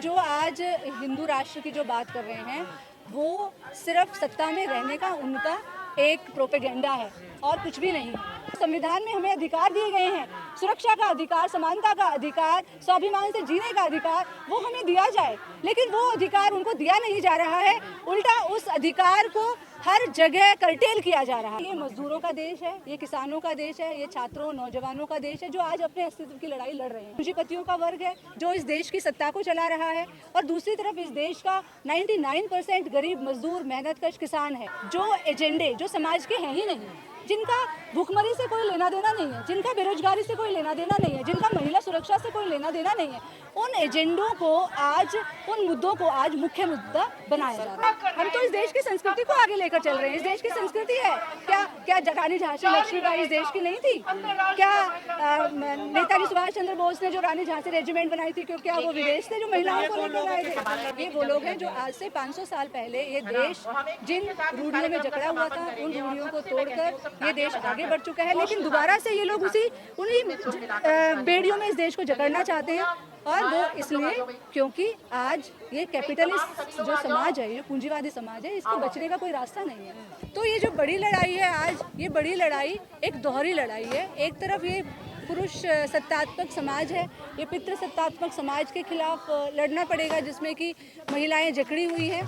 जो आज हिंदू राष्ट्र की जो बात कर रहे हैं वो सिर्फ सत्ता में रहने का उनका एक प्रोपेगेंडा है और कुछ भी नहीं है। संविधान में हमें अधिकार दिए गए हैं, सुरक्षा का अधिकार, समानता का अधिकार, स्वाभिमान से जीने का अधिकार, वो हमें दिया जाए, लेकिन वो अधिकार उनको दिया नहीं जा रहा है। उल्टा उस अधिकार को हर जगह कर्टेल किया जा रहा है। ये मजदूरों का देश है, ये किसानों का देश है, ये छात्रों नौजवानों का देश है जो आज अपने अस्तित्व की लड़ाई लड़ रहे हैं। पूंजीपतियों का वर्ग है जो इस देश की सत्ता को चला रहा है और दूसरी तरफ इस देश का 99% गरीब मजदूर मेहनतकश किसान है जो एजेंडे जो समाज के हैं ही नहीं, जिनका भूखमरी से कोई लेना देना नहीं है, जिनका बेरोजगारी से कोई लेना देना नहीं है, जिनका महिला सुरक्षा से कोई लेना देना नहीं है, उन एजेंडों को आज, उन मुद्दों को आज मुख्य मुद्दा बनाया जा रहा है। हम तो इस देश की संस्कृति को आगे लेकर चल रहे हैं। इस देश की संस्कृति है क्या रानी झांसी लक्ष्मीबाई इस देश की नहीं थी? क्या नेताजी सुभाष चंद्र बोस ने जो रानी झांसी रेजिमेंट बनाई थी, क्योंकि वो विदेश से जो महिलाओं को लेकर आए थे? ये वो लोग हैं जो आज से 500 साल पहले ये देश जिन रूढ़ियों में जकड़ा हुआ था, उन रूढ़ियों को तोड़कर ये देश आगे बढ़ चुका है, लेकिन दोबारा से ये लोग उन्हीं बेड़ियों में इस देश को जकड़ना चाहते हैं। और वो इसलिए क्योंकि आज ये कैपिटलिस्ट जो समाज है, ये पूंजीवादी समाज है, इसको बचने का कोई रास्ता नहीं है। तो ये जो बड़ी लड़ाई है आज, ये बड़ी लड़ाई एक दोहरी लड़ाई है। एक तरफ ये पुरुष सत्तात्मक समाज है, ये पितृ सत्तात्मक समाज के खिलाफ लड़ना पड़ेगा जिसमें कि महिलाएं जकड़ी हुई हैं,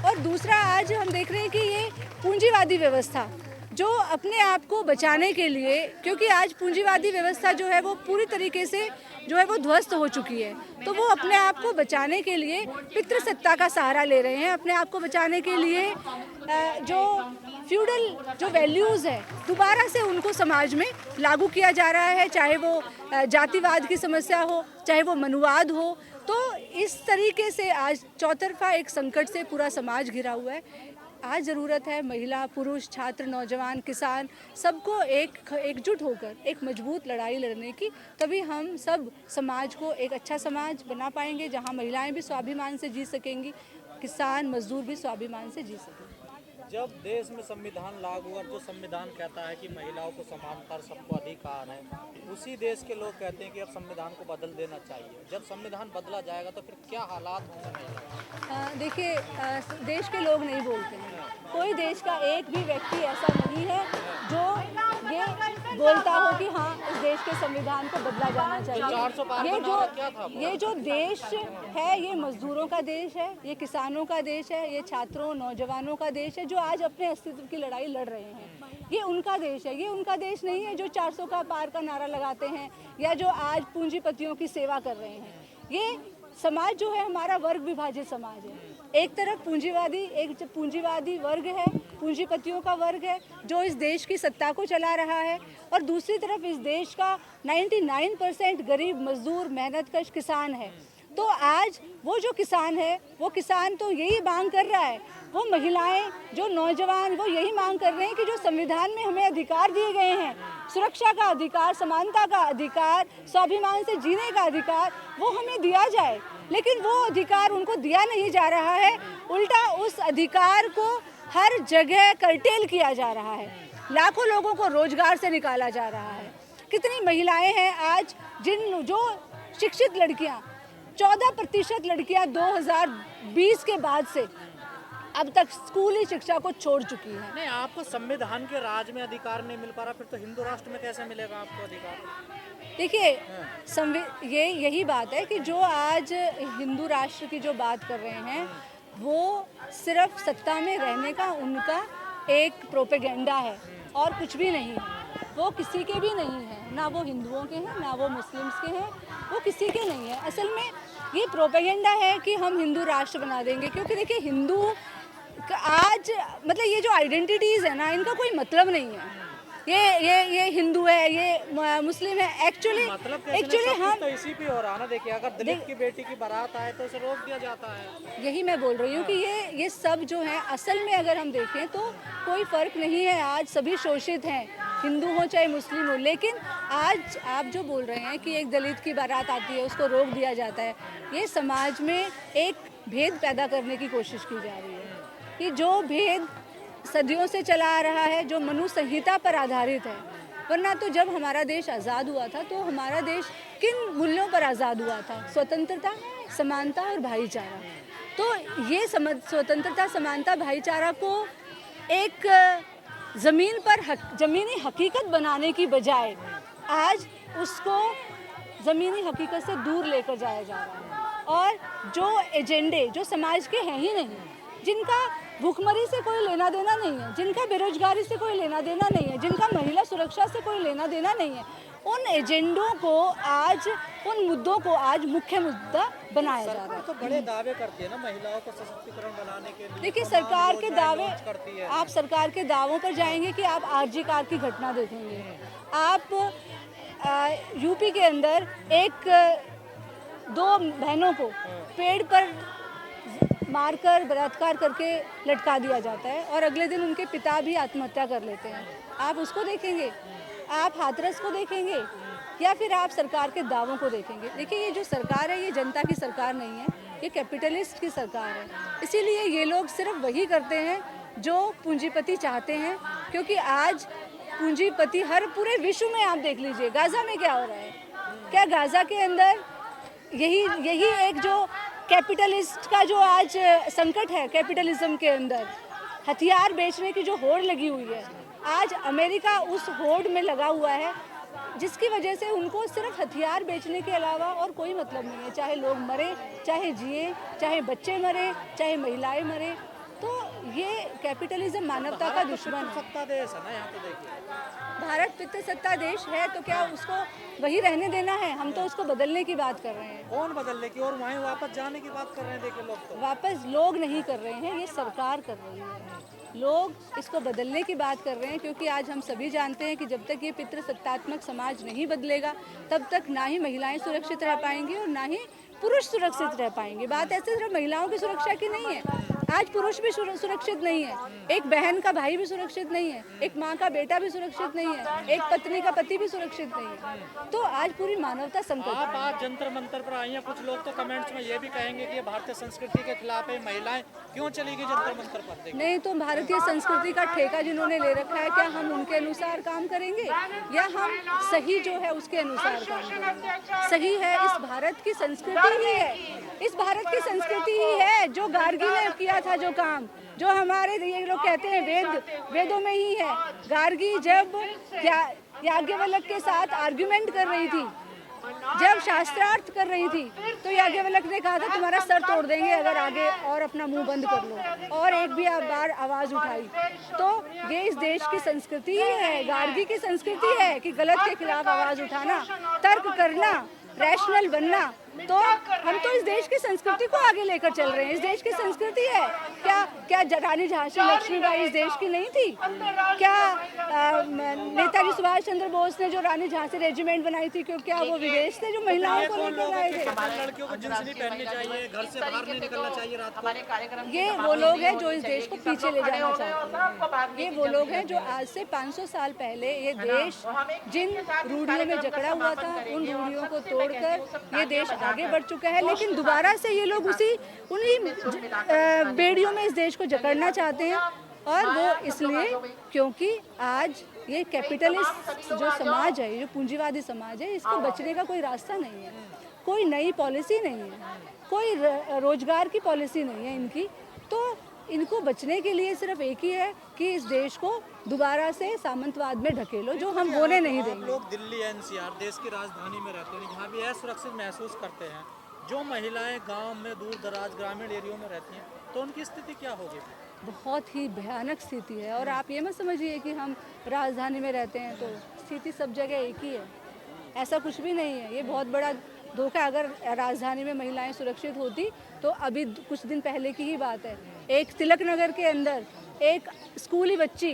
और दूसरा आज हम देख रहे हैं कि ये पूंजीवादी व्यवस्था जो अपने आप को बचाने के लिए, क्योंकि आज पूंजीवादी व्यवस्था जो है वो पूरी तरीके से जो है वो ध्वस्त हो चुकी है, तो वो अपने आप को बचाने के लिए पितृसत्ता का सहारा ले रहे हैं। अपने आप को बचाने के लिए जो फ्यूडल जो वैल्यूज़ है दोबारा से उनको समाज में लागू किया जा रहा है, चाहे वो जातिवाद की समस्या हो, चाहे वो मनुवाद हो। तो इस तरीके से आज चौतरफा एक संकट से पूरा समाज घिरा हुआ है। आज ज़रूरत है महिला, पुरुष, छात्र, नौजवान, किसान सबको एकजुट होकर एक मजबूत लड़ाई लड़ने की, तभी हम सब समाज को एक अच्छा समाज बना पाएंगे जहां महिलाएं भी स्वाभिमान से जी सकेंगी, किसान मजदूर भी स्वाभिमान से जी सकेंगे। जब देश में संविधान लागू हुआ, जो संविधान कहता है कि महिलाओं को समानता, सबको अधिकार है, उसी देश के लोग कहते हैं कि अब संविधान को बदल देना चाहिए। जब संविधान बदला जाएगा तो फिर क्या हालात होंगे? देखिए, देश के लोग नहीं बोलते हैं। कोई देश का एक भी व्यक्ति ऐसा नहीं है जो ये बोलता हो कि हाँ इस देश के संविधान को बदला जाना चाहिए। ये जो देश है ये मजदूरों का देश है, ये किसानों का देश है, ये छात्रों नौजवानों का देश है जो आज अपने अस्तित्व की लड़ाई लड़ रहे हैं। ये उनका देश है, ये उनका देश नहीं है जो 400 का पार का नारा लगाते हैं या जो आज पूंजीपतियों की सेवा कर रहे हैं। ये समाज जो है हमारा वर्ग विभाजित समाज है। एक तरफ पूंजीवादी वर्ग है, पूंजीपतियों का वर्ग है जो इस देश की सत्ता को चला रहा है, और दूसरी तरफ इस देश का 99% गरीब मजदूर मेहनतकश किसान है। तो आज वो जो किसान है, वो किसान तो यही मांग कर रहा है, वो महिलाएं, जो नौजवान, वो यही मांग कर रहे हैं कि जो संविधान में हमें अधिकार दिए गए हैं, सुरक्षा का अधिकार, समानता का अधिकार, स्वाभिमान से जीने का अधिकार, वो हमें दिया जाए, लेकिन वो अधिकार उनको दिया नहीं जा रहा है। उल्टा उस अधिकार को हर जगह कर्टेल किया जा रहा है। लाखों लोगों को रोजगार से निकाला जा रहा है। कितनी महिलाएं हैं आज जो शिक्षित लड़कियां, 14% लड़कियां 2020 के बाद से अब तक स्कूली शिक्षा को छोड़ चुकी है। नहीं, आपको संविधान के राज में अधिकार नहीं मिल पा रहा, फिर तो हिंदू राष्ट्र में कैसे मिलेगा आपको अधिकार? देखिए, यही बात है कि जो आज हिंदू राष्ट्र की जो बात कर रहे हैं वो सिर्फ सत्ता में रहने का उनका एक प्रोपेगेंडा है और कुछ भी नहीं है। वो किसी के भी नहीं है, ना वो हिंदुओं के हैं, ना वो मुस्लिम्स के हैं, वो किसी के नहीं है। असल में ये प्रोपेगेंडा है कि हम हिंदू राष्ट्र बना देंगे, क्योंकि देखिए हिंदू आज मतलब ये जो आइडेंटिटीज़ है ना, इनका कोई मतलब नहीं है। ये हिंदू है, ये मुस्लिम है, एक्चुअली हम तो इसी पे हो रहा ना। देखिए, अगर दलित की बेटी की बारात आए तो उसे रोक दिया जाता है। यही मैं बोल रही हूँ कि ये सब जो है असल में अगर हम देखें तो कोई फ़र्क नहीं है। आज सभी शोषित हैं, हिंदू हो चाहे मुस्लिम हो। लेकिन आज आप जो बोल रहे हैं कि एक दलित की बारात आती है उसको रोक दिया जाता है, ये समाज में एक भेद पैदा करने की कोशिश की जा रही है कि जो भेद सदियों से चला आ रहा है, जो मनु संहिता पर आधारित है, वरना तो जब हमारा देश आज़ाद हुआ था तो हमारा देश किन मूल्यों पर आज़ाद हुआ था? स्वतंत्रता, समानता और भाईचारा। तो ये स्वतंत्रता, समानता, भाईचारा को एक ज़मीन पर ज़मीनी हकीकत बनाने की बजाय आज उसको ज़मीनी हकीकत से दूर लेकर जाया जा रहा है। और जो एजेंडे जो समाज के हैं ही नहीं, जिनका भूखमरी से कोई लेना देना नहीं है, जिनका बेरोजगारी से कोई लेना देना नहीं है, जिनका महिला सुरक्षा से कोई लेना देना नहीं है, उन एजेंडों को आज, उन मुद्दों को आज मुख्य मुद्दा बनाया जा रहा है। तो बड़े दावे करती है ना महिलाओं को सशक्तिकरण बनाने के लिए। देखिए, सरकार के दावे, करती है। आप सरकार के दावों पर जाएंगे कि आप आरजी कार की घटना देखेंगे। आप यूपी के अंदर दो बहनों को पेड़ पर मारकर बलात्कार करके लटका दिया जाता है और अगले दिन उनके पिता भी आत्महत्या कर लेते हैं। आप उसको देखेंगे, आप हाथरस को देखेंगे, या फिर आप सरकार के दावों को देखेंगे? देखिए, ये जो सरकार है ये जनता की सरकार नहीं है, ये कैपिटलिस्ट की सरकार है। इसीलिए ये लोग सिर्फ वही करते हैं जो पूंजीपति चाहते हैं, क्योंकि आज पूंजीपति हर पूरे विश्व में, आप देख लीजिए गाज़ा में क्या हो रहा है। क्या गाज़ा के अंदर यही एक जो कैपिटलिस्ट का जो आज संकट है, कैपिटलिज्म के अंदर हथियार बेचने की जो होड़ लगी हुई है, आज अमेरिका उस होड़ में लगा हुआ है, जिसकी वजह से उनको सिर्फ हथियार बेचने के अलावा और कोई मतलब नहीं है। चाहे लोग मरे, चाहे जिए, चाहे बच्चे मरे, चाहे महिलाएं मरे। तो ये कैपिटलिज्म मानवता का दुश्मन है। सत्ता देश है ना, यहाँ पे देखिए भारत पितृसत्ता देश है, तो क्या उसको वही रहने देना है? हम तो उसको बदलने की बात कर रहे हैं। कौन बदलने की और वहीं वापस जाने की बात कर रहे हैं। देखिए, लोग तो वापस लोग नहीं कर रहे हैं, ये सरकार कर रही है। लोग इसको बदलने की बात कर रहे हैं, क्योंकि आज हम सभी जानते हैं कि जब तक ये पितृसत्तात्मक समाज नहीं बदलेगा तब तक ना ही महिलाएं सुरक्षित रह पाएंगी और ना ही पुरुष सुरक्षित रह पाएंगे। बात ऐसे सिर्फ महिलाओं की सुरक्षा की नहीं है, आज पुरुष भी सुरक्षित नहीं है, एक बहन का भाई भी सुरक्षित नहीं है, एक माँ का बेटा भी सुरक्षित नहीं है, एक पत्नी का पति भी सुरक्षित नहीं है। तो आज पूरी मानवता संकट है। आप आज जंतर मंतर पर आई हैं, कुछ लोग तो कमेंट्स में ये भी कहेंगे कि ये भारतीय संस्कृति के खिलाफ है, महिलाएं क्यों चली गई जंतर मंतर पर? नहीं, तो भारतीय संस्कृति का ठेका जिन्होंने ले रखा है, क्या हम उनके अनुसार काम करेंगे या हम सही जो है उसके अनुसार काम करेंगे? सही है, इस भारत की संस्कृति ही है, इस भारत की संस्कृति ही है जो गार्गी ने किया था, जो काम जो हमारे ये लोग कहते हैं वेदों में ही है। गार्गी जब याज्ञवल्क्य के साथ आर्ग्यूमेंट कर रही थी, जब शास्त्रार्थ कर रही थी, तो याज्ञवल्क्य ने कहा था तुम्हारा सर तोड़ देंगे अगर आगे और अपना मुंह बंद कर लो, और एक भी बार आवाज उठाई। तो ये इस देश की संस्कृति ही है, गार्गी की संस्कृति है कि गलत के खिलाफ आवाज उठाना, तर्क करना, रैशनल बनना। तो हम तो इस देश की संस्कृति को आगे लेकर चल रहे हैं, इस देश की संस्कृति है। क्या रानी झांसी लक्ष्मीबाई इस देश की नहीं थी? क्या नेताजी सुभाष चंद्र बोस ने जो रानी झांसी रेजिमेंट बनाई थी, क्यों क्या वो विदेश से जो महिलाओं को लेकर आए थे? लड़कियों को जींस नहीं पहननी चाहिए, घर से बाहर नहीं निकलना चाहिए रात को। ये वो लोग हैं जो इस देश को पीछे ले जाना चाहते हैं। ये वो लोग हैं जो आज से 500 साल पहले ये देश जिन रूढ़ियों में जकड़ा हुआ था, उन रूढ़ियों को तोड़कर ये देश आगे बढ़ चुका है, लेकिन दोबारा से ये लोग उन्हीं बेड़ियों में इस देश को जकड़ना चाहते हैं। और वो इसलिए क्योंकि आज ये कैपिटलिस्ट जो समाज है, जो पूंजीवादी समाज है, इसको बचने का कोई रास्ता नहीं है, कोई नई पॉलिसी नहीं है, कोई रोजगार की पॉलिसी नहीं है इनकी। तो इनको बचने के लिए सिर्फ एक ही है कि इस देश को दोबारा से सामंतवाद में ढकेलो, जो हम होने नहीं देंगे। लोग दिल्ली एनसीआर देश की राजधानी में रहते हैं, जहाँ भी असुरक्षित महसूस करते हैं, जो महिलाएं गांव में दूर दराज ग्रामीण एरियो में रहती हैं, तो उनकी स्थिति क्या होगी? बहुत ही भयानक स्थिति है। और आप ये मत समझिए कि हम राजधानी में रहते हैं तो स्थिति सब जगह एक ही है, ऐसा कुछ भी नहीं है। ये बहुत बड़ा धोखा। अगर राजधानी में महिलाएं सुरक्षित होती तो अभी कुछ दिन पहले की ही बात है, एक तिलक नगर के अंदर एक स्कूली बच्ची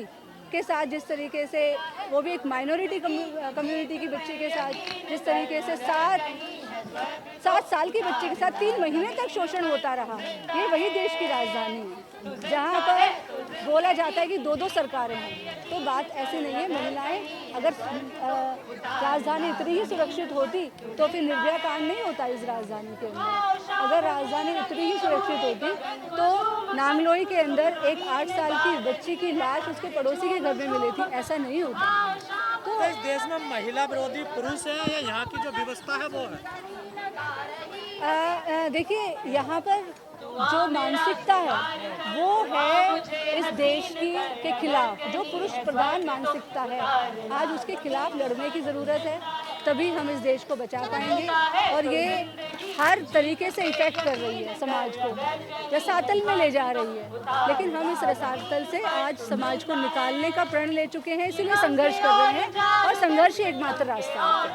के साथ जिस तरीके से, वो भी एक माइनॉरिटी कम्युनिटी की बच्ची के साथ जिस तरीके से 7 साल की बच्ची के साथ 3 महीने तक शोषण होता रहा, ये वही देश की राजधानी है जहाँ पर बोला जाता है कि 2-2 सरकारें हैं। तो बात ऐसी नहीं है। महिलाएं अगर राजधानी इतनी ही सुरक्षित होती तो फिर निर्भया कांड नहीं होता इस राजधानी के अंदर। अगर राजधानी इतनी ही सुरक्षित होती तो नांगलोई के अंदर एक 8 साल की बच्ची की लाश उसके पड़ोसी के घर में मिली थी, ऐसा नहीं होता। तो लगता है इस देश में महिला विरोधी पुरुष है या यहाँ की जो व्यवस्था है वो है? देखिए, यहाँ पर जो मानसिकता है वो है इस देश के खिलाफ, जो पुरुष प्रधान मानसिकता है, आज उसके खिलाफ लड़ने की ज़रूरत है, तभी हम इस देश को बचा पाएंगे। और ये हर तरीके से इफेक्ट कर रही है समाज को, रसातल में ले जा रही है, लेकिन हम इस रसातल से आज समाज को निकालने का प्रण ले चुके हैं, इसीलिए संघर्ष कर रहे हैं और संघर्ष ही एकमात्र रास्ता है।